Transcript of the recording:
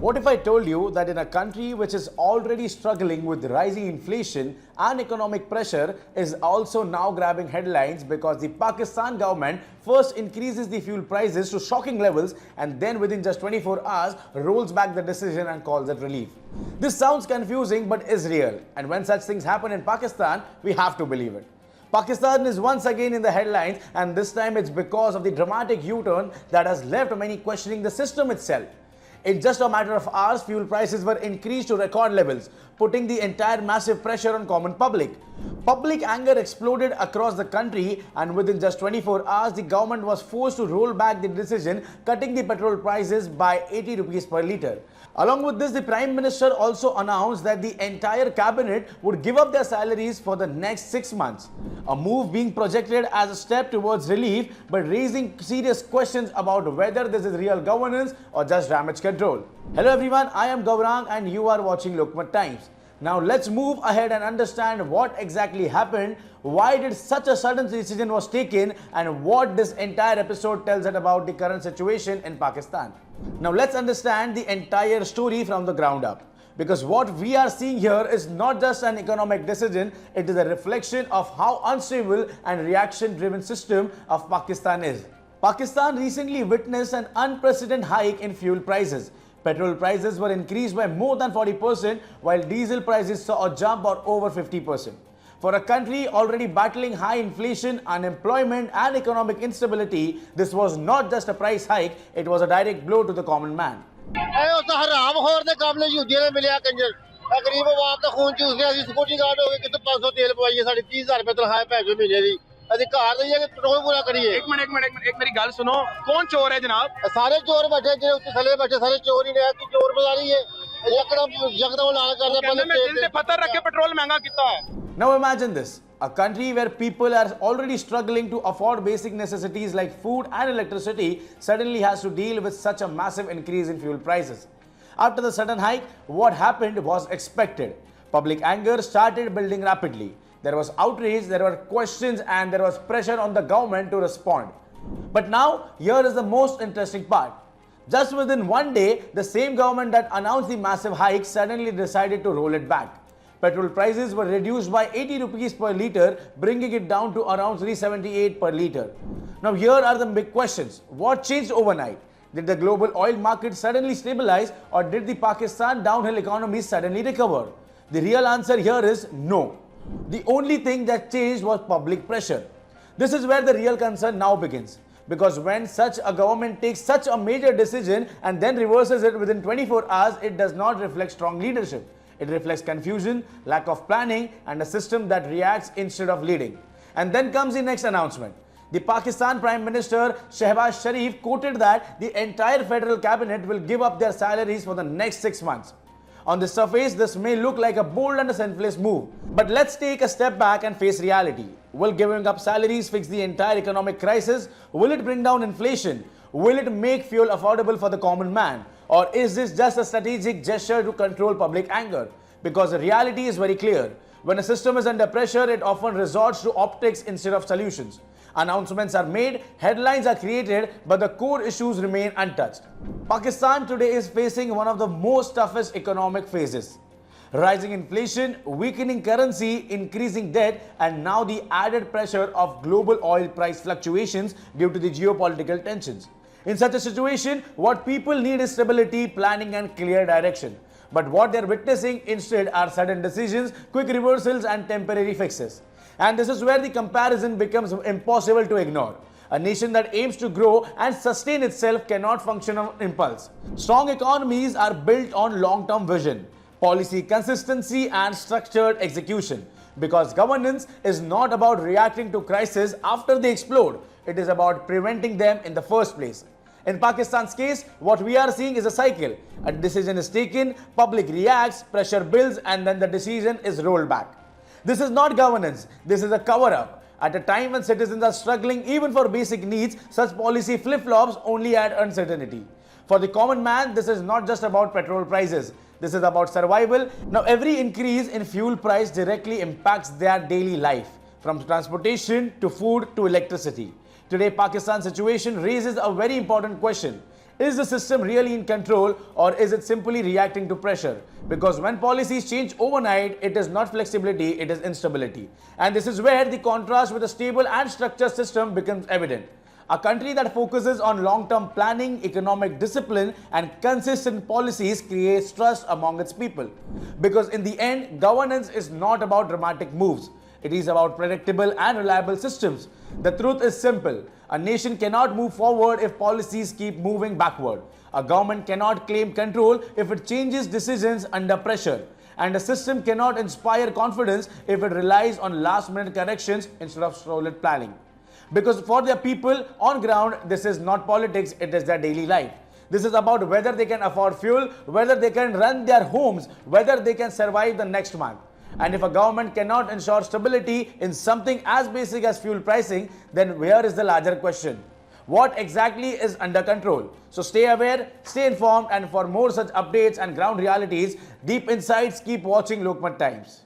What if I told you that in a country which is already struggling with rising inflation and economic pressure is also now grabbing headlines because the Pakistan government first increases the fuel prices to shocking levels and then within just 24 hours rolls back the decision and calls it relief. This sounds confusing but is real, and when such things happen in Pakistan, we have to believe it. Pakistan is once again in the headlines, and this time it's because of the dramatic U-turn that has left many questioning the system itself. In just a matter of hours, fuel prices were increased to record levels, putting the entire massive pressure on common public. Public anger exploded across the country, and within just 24 hours, the government was forced to roll back the decision, cutting the petrol prices by 80 rupees per litre. Along with this, the Prime Minister also announced that the entire cabinet would give up their salaries for the next 6 months. A move being projected as a step towards relief, but raising serious questions about whether this is real governance or just damage control. Hello everyone, I am Gaurang and you are watching Lokmat Times. Now let's move ahead and understand what exactly happened, why did such a sudden decision was taken, and what this entire episode tells us about the current situation in Pakistan. Now let's understand the entire story from the ground up. Because what we are seeing here is not just an economic decision, it is a reflection of how unstable and reaction-driven system of Pakistan is. Pakistan recently witnessed an unprecedented hike in fuel prices. Petrol prices were increased by more than 40%, while diesel prices saw a jump of over 50%. For a country already battling high inflation, unemployment and economic instability, this was not just a price hike, it was a direct blow to the common man. ਅਸੀਂ ਘਰ ਰਹੀਏ ਕਿ petrol ਪੂਰਾ ਕਰੀਏ ਇੱਕ minute ਮੇਰੀ ਗੱਲ ਸੁਣੋ ਕੌਣ ਚੋਰ ਹੈ ਜਨਾਬ ਸਾਰੇ ਚੋਰ ਬੈਠੇ ਜਿਹੜੇ ਉੱਤੇ ਥੱਲੇ ਬੈਠੇ ਸਾਰੇ ਚੋਰ ਹੀ ਨੇ ਕਿ ਚੋਰ ਬਜ਼ਾਰੀ ਹੈ ਯਕਦਮ ਲਾਲ ਕਰਦੇ ਬੰਦੇ ਮੈਂ ਦਿਲ ਤੇ ਪੱਥਰ ਰੱਖ ਕੇ ਪੈਟਰੋਲ ਮਹਿੰਗਾ ਕੀਤਾ ਹੈ Now imagine this, a country where people are already struggling to afford basic necessities like food and electricity suddenly has to deal with such a massive increase in fuel prices. After the sudden hike, what happened was expected. Public anger started building rapidly. There was outrage, there were questions, and there was pressure on the government to respond. But now, here is the most interesting part. Just within one day, the same government that announced the massive hike suddenly decided to roll it back. Petrol prices were reduced by 80 rupees per litre, bringing it down to around 378 per litre. Now, here are the big questions. What changed overnight? Did the global oil market suddenly stabilize, or did the Pakistan downhill economy suddenly recover? The real answer here is no. The only thing that changed was public pressure. This is where the real concern now begins. Because when such a government takes such a major decision and then reverses it within 24 hours, it does not reflect strong leadership. It reflects confusion, lack of planning, and a system that reacts instead of leading. And then comes the next announcement. The Pakistan Prime Minister Shehbaz Sharif quoted that the entire federal cabinet will give up their salaries for the next 6 months. On the surface, this may look like a bold and a selfless move. But let's take a step back and face reality. Will giving up salaries fix the entire economic crisis? Will it bring down inflation? Will it make fuel affordable for the common man? Or is this just a strategic gesture to control public anger? Because the reality is very clear. When a system is under pressure, it often resorts to optics instead of solutions. Announcements are made, headlines are created, but the core issues remain untouched. Pakistan today is facing one of the most toughest economic phases. Rising inflation, weakening currency, increasing debt, and now the added pressure of global oil price fluctuations due to the geopolitical tensions. In such a situation, what people need is stability, planning, and clear direction. But what they're witnessing instead are sudden decisions, quick reversals, and temporary fixes. And this is where the comparison becomes impossible to ignore. A nation that aims to grow and sustain itself cannot function on impulse. Strong economies are built on long-term vision, policy consistency, and structured execution. Because governance is not about reacting to crises after they explode. It is about preventing them in the first place. In Pakistan's case, what we are seeing is a cycle. A decision is taken, public reacts, pressure builds, and then the decision is rolled back. This is not governance, this is a cover-up. At a time when citizens are struggling even for basic needs, such policy flip-flops only add uncertainty. For the common man, this is not just about petrol prices. This is about survival. Now, every increase in fuel price directly impacts their daily life, from transportation to food to electricity. Today, Pakistan's situation raises a very important question. Is the system really in control, or is it simply reacting to pressure? Because when policies change overnight, it is not flexibility, it is instability. And this is where the contrast with a stable and structured system becomes evident. A country that focuses on long-term planning, economic discipline, and consistent policies creates trust among its people. Because in the end, governance is not about dramatic moves. It is about predictable and reliable systems. The truth is simple. A nation cannot move forward if policies keep moving backward. A government cannot claim control if it changes decisions under pressure. And a system cannot inspire confidence if it relies on last-minute corrections instead of solid planning. Because for their people on ground, this is not politics, it is their daily life. This is about whether they can afford fuel, whether they can run their homes, whether they can survive the next month. And if a government cannot ensure stability in something as basic as fuel pricing, then where is the larger question? What exactly is under control? So stay aware, stay informed, and for more such updates and ground realities, deep insights, keep watching Lokmat Times.